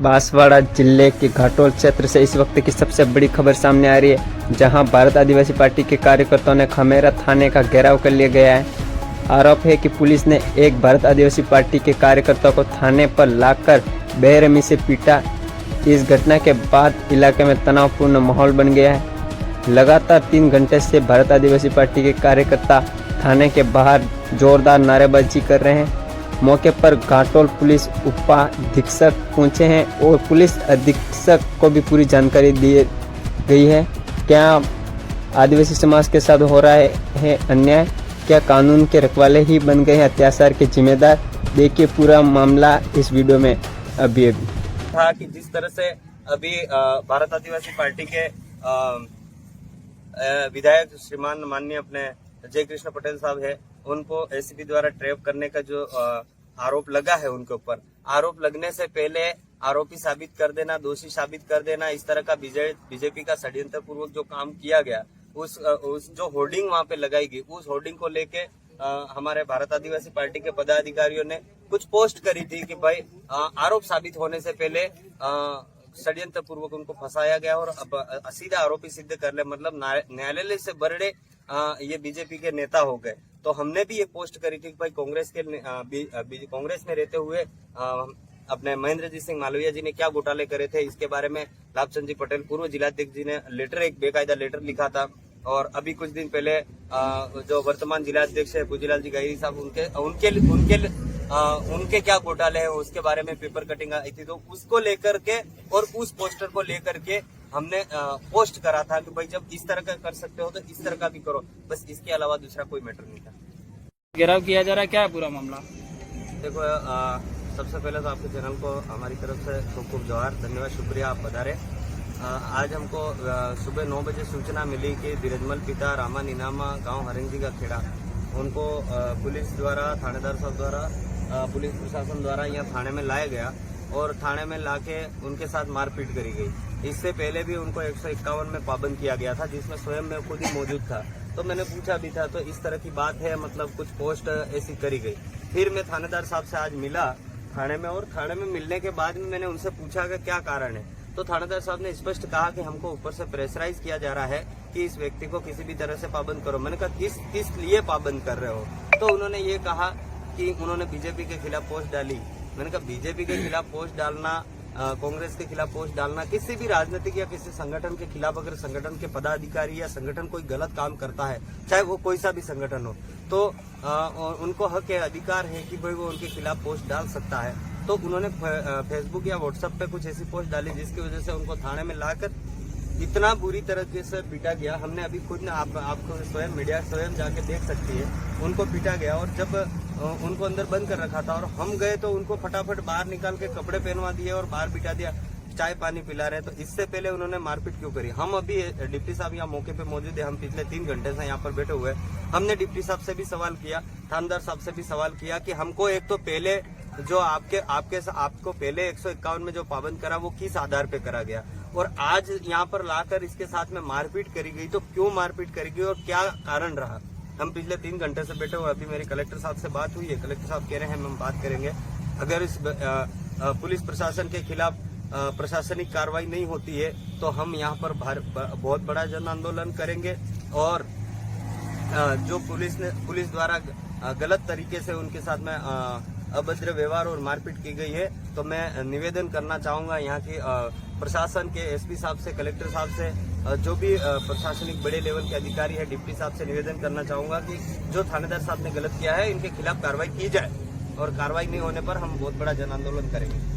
बांसवाड़ा जिले के घाटोल क्षेत्र से इस वक्त की सबसे बड़ी खबर सामने आ रही है, जहां भारत आदिवासी पार्टी के कार्यकर्ताओं ने खमेरा थाने का घेराव कर लिया गया है। आरोप है कि पुलिस ने एक भारत आदिवासी पार्टी के कार्यकर्ता को थाने पर लाकर बेरहमी से पीटा। इस घटना के बाद इलाके में तनावपूर्ण माहौल बन गया है। लगातार 3 घंटे से भारत आदिवासी पार्टी के कार्यकर्ता थाने के बाहर जोरदार नारेबाजी कर रहे हैं। मौके पर घाटोल पुलिस उपाधीक्षक पहुंचे हैं और पुलिस अधीक्षक को भी पूरी जानकारी दी गई है। क्या आदिवासी समाज के साथ हो रहा है अन्याय? क्या कानून के रखवाले ही बन गए हैं अत्याचार के जिम्मेदार? देखिए पूरा मामला इस वीडियो में अभी था कि जिस तरह से अभी भारत आदिवासी पार्टी के विधायक श्रीमान माननीय अपने जय कृष्ण पटेल साहब है, उनको एसीपी द्वारा ट्रैप करने का जो आरोप लगा है उनके ऊपर, आरोप लगने से पहले आरोपी साबित कर देना, दोषी साबित कर देना, इस तरह का बीजेपी का षड्यंत्र पूर्वक जो काम किया गया, उस जो होर्डिंग वहां पे लगाई गई, उस होर्डिंग को लेके हमारे भारत आदिवासी पार्टी के पदाधिकारियों ने कुछ पोस्ट करी थी कि भाई आरोप साबित होने से पहले षड्यंत्र पूर्वक उनको फंसाया गया और अब सीधा आरोपी सिद्ध कर ले, मतलब न्यायालय से बरड़े ये बीजेपी के नेता हो गए। तो हमने भी ये पोस्ट करी थी कि भाई कांग्रेस में रहते हुए अपने महेंद्रजीत सिंह मालवीय जी ने क्या घोटाले करे थे, इसके बारे में लाभचंद जी पटेल पूर्व जिलाध्यक्ष जी ने एक बेकायदा लेटर लिखा था। और अभी कुछ दिन पहले जो वर्तमान जिलाध्यक्ष है पूजीलाल जी गायरी साहब, उनके क्या घोटाले हैं उसके बारे में पेपर कटिंग आई थी। तो उसको लेकर के और उस पोस्टर को लेकर के हमने पोस्ट करा था कि भाई जब इस तरह का कर सकते हो तो इस तरह का भी करो, बस इसके अलावा दूसरा कोई मैटर नहीं था। घेराव किया जा रहा है, क्या है पूरा मामला? देखो सबसे पहले तो आपके चैनल को हमारी तरफ से खूब खूब जोहार, धन्यवाद, शुक्रिया आप पधारे। आज हमको सुबह 9 बजे सूचना मिली कि धीरजमल पिता रामा नीनामा गांव हरिंगजी का खेड़ा, उनको पुलिस द्वारा, थानेदार साहब द्वारा, पुलिस प्रशासन द्वारा यहाँ थाने में लाया गया और थाने में लाके उनके साथ मारपीट करी गई। इससे पहले भी उनको 151 में पाबंद किया गया था, जिसमें स्वयं मैं खुद ही मौजूद था। तो मैंने पूछा भी था, तो इस तरह की बात है, मतलब कुछ पोस्ट ऐसी करी गई। फिर मैं थानेदार साहब से आज मिला थाने में, और थाने में मिलने के बाद में मैंने उनसे पूछा कि क्या कारण है। तो थानेदार साहब ने स्पष्ट कहा कि हमको ऊपर से प्रेशराइज किया जा रहा है कि इस व्यक्ति को किसी भी तरह से पाबंद करो। मैंने कहा किस लिए पाबंद कर रहे हो? तो उन्होंने ये कहा कि उन्होंने बीजेपी के खिलाफ पोस्ट डाली। मैंने कहा बीजेपी के खिलाफ पोस्ट डालना, कांग्रेस के खिलाफ पोस्ट डालना, किसी भी राजनीतिक या किसी संगठन के खिलाफ अगर संगठन के पदाधिकारी या संगठन कोई गलत काम करता है, चाहे वो कोई सा भी संगठन हो, तो उनको हक है, अधिकार है कि भाई वो उनके खिलाफ पोस्ट डाल सकता है। तो उन्होंने फेसबुक या व्हाट्सएप पे कुछ ऐसी पोस्ट डाली जिसकी वजह से उनको थाने में लाकर इतना बुरी तरीके से पीटा गया। हमने अभी खुद आपको स्वयं मीडिया स्वयं जाके देख सकती है, उनको पीटा गया। और जब उनको अंदर बंद कर रखा था और हम गए तो उनको फटाफट बाहर निकाल के कपड़े पहनवा दिए और बाहर बिठा दिया, चाय पानी पिला रहे। तो इससे पहले उन्होंने मारपीट क्यों करी? हम अभी डिप्टी साहब यहाँ मौके पे मौजूद है, हम पिछले 3 घंटे से यहाँ पर बैठे हुए हैं। हमने डिप्टी साहब से भी सवाल किया, थानेदार साहब से भी सवाल किया कि हमको एक तो पहले जो आपको पहले 151 में जो पाबंद करा वो किस आधार पे करा गया, और आज यहाँ पर लाकर इसके साथ में मारपीट करी गई, तो क्यों मारपीट करी गई और क्या कारण रहा? हम पिछले 3 घंटे से बैठे हुए। अभी मेरी कलेक्टर साहब से बात हुई है, कलेक्टर साहब कह रहे हैं हम बात करेंगे। अगर इस पुलिस प्रशासन के खिलाफ प्रशासनिक कार्रवाई नहीं होती है तो हम यहाँ पर बहुत बड़ा जन आंदोलन करेंगे। और जो पुलिस द्वारा गलत तरीके से उनके साथ में अभद्र व्यवहार और मारपीट की गई है, तो मैं निवेदन करना चाहूंगा यहाँ की प्रशासन के एसपी साहब से, कलेक्टर साहब से, जो भी प्रशासनिक बड़े लेवल के अधिकारी है, डिप्टी साहब से निवेदन करना चाहूंगा कि जो थानेदार साहब ने गलत किया है इनके खिलाफ कार्रवाई की जाए, और कार्रवाई नहीं होने पर हम बहुत बड़ा जन आंदोलन करेंगे।